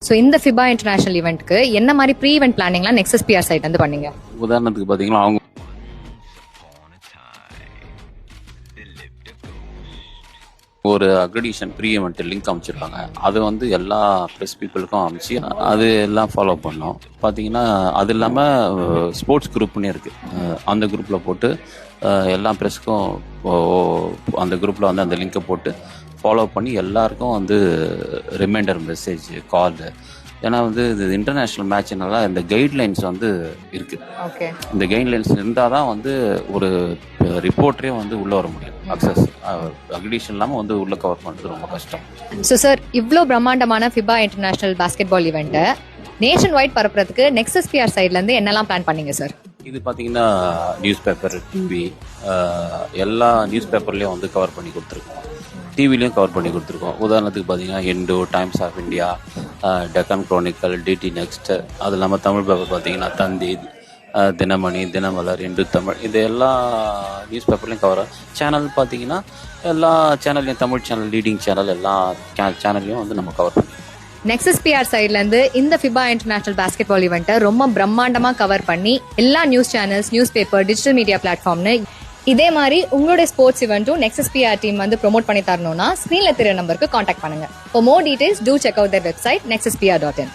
So இந்த FIFA international ஈவெண்ட்க்கு என்ன மாதிரி ப்ரீ ஈவெண்ட் பிளானிங்லாம் நெக்ஸஸ் பிஆர் சைட் வந்து பண்ணீங்க? உதாரணத்துக்கு பார்த்தீங்கன்னா அவங்க ஒரு அக்ரெடிஷன் ப்ரீ ஈவெண்ட் லிங்க் அமைச்சிருக்காங்க. அது வந்து எல்லா ப்ரெஸ் பீப்புளுக்கும் அமைச்சு அது எல்லாம் ஃபாலோ பண்ணோம். பார்த்தீங்கன்னா அது இல்லாமல் ஸ்போர்ட்ஸ் குரூப்னே இருக்குது. அந்த குரூப்பில் போட்டு எல்லா ப்ரெஸ்க்கும் அந்த குரூப்பில் வந்து அந்த லிங்கை போட்டு ஃபாலோ பண்ணி எல்லாருக்கும் வந்து ரிமைண்டர் மெசேஜ் கால். ஏன்னா வந்து இது இன்டர்நேஷ்னல் மேட்ச்னால இந்த கைட்லைன்ஸ் வந்து இருக்குது. இந்த கைட்லைன்ஸ் இருந்தால் தான் வந்து ஒரு ரிப்போர்ட்டரே வந்து உள்ளே வர முடியும். அக்சஸ் அக்ரிடேஷன் இல்லாமல் வந்து உள்ளே கவர் பண்ணுறது ரொம்ப கஷ்டம். ஸோ சார், இவ்வளோ பிரம்மாண்டமான ஃபிபா இன்டர்நேஷனல் பாஸ்கெட் பால் ஈவெண்ட்டை நேஷன் வைட் பரப்புறதுக்கு நெக்ஸஸ் பிஆர் சைட்லேருந்து என்னெல்லாம் பிளான் பண்ணீங்க சார்? இது பார்த்தீங்கன்னா நியூஸ் பேப்பர், டிவி, எல்லா நியூஸ் பேப்பர்லேயும் வந்து கவர் பண்ணி கொடுத்துருக்கோம். டிவிலையும் கவர் பண்ணி கொடுத்துருக்கோம். உதாரணத்துக்கு பார்த்தீங்கன்னா Hindu, Times of India, Deccan Chronicle, DD Next, அது இல்லாமல் தமிழ் பேப்பர் பார்த்தீங்கன்னா தந்தி, தினமணி, தினமலர், இந்து தமிழ், இது எல்லா நியூஸ் பேப்பர்லையும் கவர். சேனல் பார்த்தீங்கன்னா எல்லா சேனல்லையும், தமிழ் சேனல், லீடிங் சேனல், எல்லா சேனல்லையும் வந்து நம்ம கவர் பண்ணி. நெக்ஸஸ் பிஆர் சைட்லேருந்து இந்த ஃபிபா இன்டர்நேஷனல் பாஸ்கெட் பால் ஈவெண்ட்டை ரொம்ப பிரம்மாண்டமாக கவர் பண்ணி எல்லா news channels, news paper, digital media பிளாட்ஃபார்ம்னு இதே மாதிரி உங்களுடைய ஸ்போர்ட்ஸ் இவெண்ட்டும் நெக்ஸஸ் பிஆர் டீம் வந்து ப்ரோமோட் பண்ணி தரணும்னா ஸ்க்ரீன்ல தெரிய நம்பருக்கு காண்டாக்ட் பண்ணுங்க. For more details, do check out their website nexuspr.in.